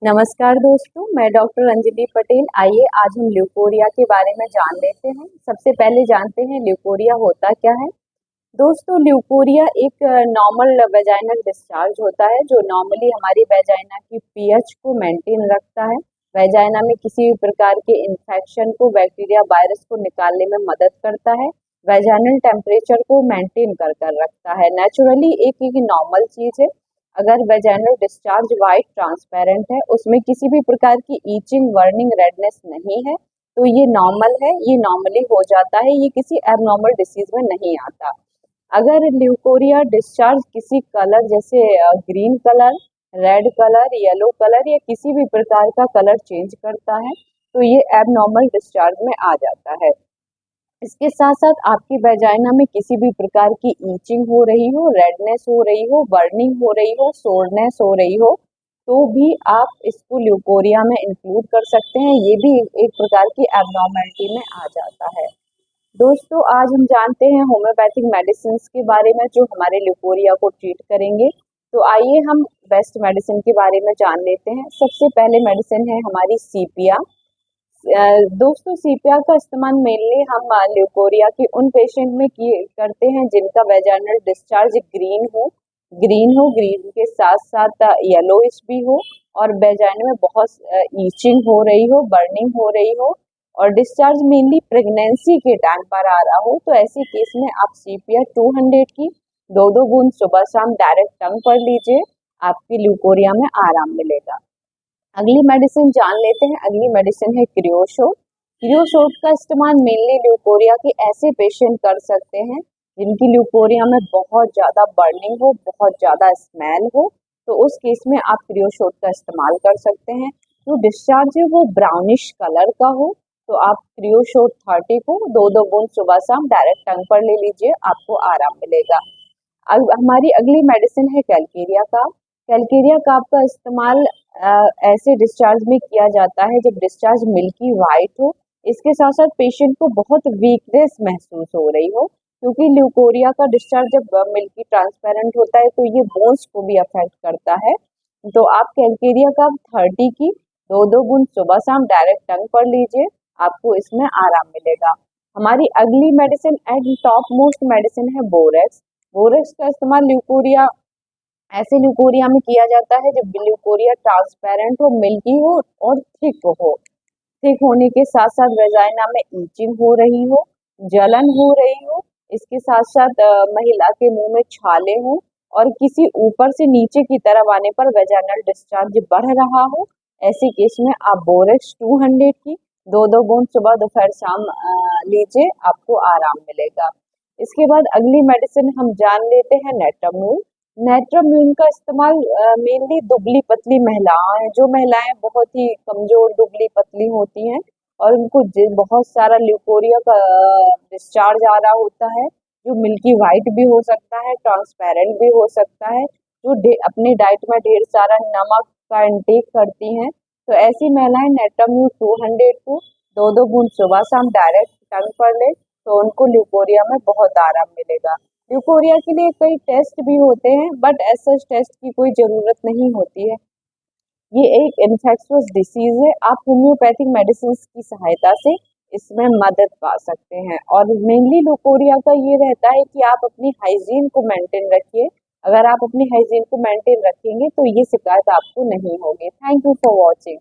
नमस्कार दोस्तों, मैं डॉक्टर अंजलि पटेल। आइए आज हम ल्यूकोरिया के बारे में जान लेते हैं। सबसे पहले जानते हैं ल्यूकोरिया होता क्या है। दोस्तों, ल्यूकोरिया एक नॉर्मल वेजाइनल डिस्चार्ज होता है जो नॉर्मली हमारी वेजाइना की पीएच को मेंटेन रखता है। वेजाइना में किसी भी प्रकार के इन्फेक्शन को, बैक्टीरिया, वायरस को निकालने में मदद करता है। वेजाइनल टेम्परेचर को मेंटेन कर कर रखता है। नेचुरली एक नॉर्मल चीज़ है। अगर वेजाइनल डिस्चार्ज वाइट ट्रांसपेरेंट है, उसमें किसी भी प्रकार की ईचिंग, बर्निंग, रेडनेस नहीं है, तो ये नॉर्मल है, ये नॉर्मली हो जाता है, ये किसी एबनॉर्मल डिसीज में नहीं आता। अगर ल्यूकोरिया डिस्चार्ज किसी कलर जैसे green colour, red colour, yellow colour या किसी भी प्रकार का कलर चेंज करता है, तो ये एबनॉर्मल डिस्चार्ज में आ जाता है। इसके साथ साथ आपकी वेजाइना में किसी भी प्रकार की ईचिंग हो रही हो, रेडनेस हो रही हो, बर्निंग हो रही हो, सोरनेस हो रही हो, तो भी आप इसको ल्यूकोरिया में इंक्लूड कर सकते हैं। ये भी एक प्रकार की एबनॉर्मेलिटी में आ जाता है। दोस्तों, आज हम जानते हैं होम्योपैथिक मेडिसिन के बारे में जो हमारे ल्यूकोरिया को ट्रीट करेंगे। तो आइए हम बेस्ट मेडिसिन के बारे में जान लेते हैं। सबसे पहले मेडिसिन है हमारी सीपिया। दोस्तों, सीपिया का इस्तेमाल मेनली हम ल्यूकोरिया के उन पेशेंट में करते हैं जिनका वेजाइनल डिस्चार्ज ग्रीन के साथ साथ येलोइश भी हो और वेजाइना में बहुत ईचिंग हो रही हो, बर्निंग हो रही हो और डिस्चार्ज मेनली प्रेगनेंसी के टाइम पर आ रहा हो। तो ऐसे केस में आप सीपिया 200 की 2-2 बूंद सुबह शाम डायरेक्ट टंग पर लीजिए, आपकी ल्यूकोरिया में आराम मिलेगा। अगली मेडिसिन जान लेते हैं। अगली मेडिसिन है क्रियोशोट। क्रियोशोट का इस्तेमाल मेनली ल्यूकोरिया के ऐसे पेशेंट कर सकते हैं जिनकी ल्यूकोरिया में बहुत ज़्यादा बर्निंग हो, बहुत ज़्यादा स्मेल हो, तो उस केस में आप क्रियोशोट का इस्तेमाल कर सकते हैं। जो डिस्चार्ज है वो ब्राउनिश कलर का हो, तो आप क्रियोशोट 30 को 2-2 बूंद सुबह शाम डायरेक्ट टंग पर ले लीजिए, आपको आराम मिलेगा। अब हमारी अगली मेडिसिन है कैलकेरिया का। कैलकेरिया काप का इस्तेमाल ऐसे डिस्चार्ज में किया जाता है जब डिस्चार्ज मिल्की वाइट हो, इसके साथ साथ पेशेंट को बहुत वीकनेस महसूस हो रही हो, क्योंकि ल्यूकोरिया का डिस्चार्ज जब मिल्की ट्रांसपेरेंट होता है तो ये बोन्स को भी अफेक्ट करता है। तो आप कैलकेरिया काप 30 की 2-2 बूंद सुबह शाम डायरेक्ट टंग पर लीजिए, आपको इसमें आराम मिलेगा। हमारी अगली medicine and top most medicine है बोरेक्स। बोरेक्स का इस्तेमाल ल्यूकोरिया ऐसे ल्यूकोरिया में किया जाता है जब ल्यूकोरिया ट्रांसपेरेंट हो, मिल्की हो और थिक हो। थिक होने के साथ साथ वेजाइना में ईचिंग हो रही हो, जलन हो रही हो, इसके साथ साथ महिला के मुंह में छाले हो और किसी ऊपर से नीचे की तरफ आने पर वेजाइनल डिस्चार्ज बढ़ रहा हो, ऐसे केस में आप बोरेक्स 200 की 2-2 बूंद सुबह दोपहर शाम लीजिए, आपको आराम मिलेगा। इसके बाद अगली मेडिसिन हम जान लेते हैं नेट्राम्यून। नेट्राम्यून का इस्तेमाल मेनली दुबली पतली महिलाएं, जो महिलाएं बहुत ही कमजोर दुबली पतली होती हैं और उनको बहुत सारा ल्यूकोरिया का डिस्चार्ज आ रहा होता है, जो मिल्की वाइट भी हो सकता है, ट्रांसपेरेंट भी हो सकता है, जो अपने डाइट में ढेर सारा नमक का इंटेक करती हैं, तो ऐसी महिलाएं नेट्राम्यून 200 को 2-2 बूंद सुबह शाम डायरेक्ट टंग पर ले, तो उनको ल्यूकोरिया में बहुत आराम मिलेगा। ल्यूकोरिया के लिए कई टेस्ट भी होते हैं, बट ऐसे टेस्ट की कोई ज़रूरत नहीं होती है। ये एक इन्फेक्शियस डिसीज है। आप होम्योपैथिक मेडिसिन की सहायता से इसमें मदद पा सकते हैं और मेनली ल्यूकोरिया का ये रहता है कि आप अपनी हाइजीन को मेंटेन रखिए। अगर आप अपनी हाइजीन को मेंटेन रखेंगे तो ये शिकायत आपको नहीं होगी। Thank you for watching.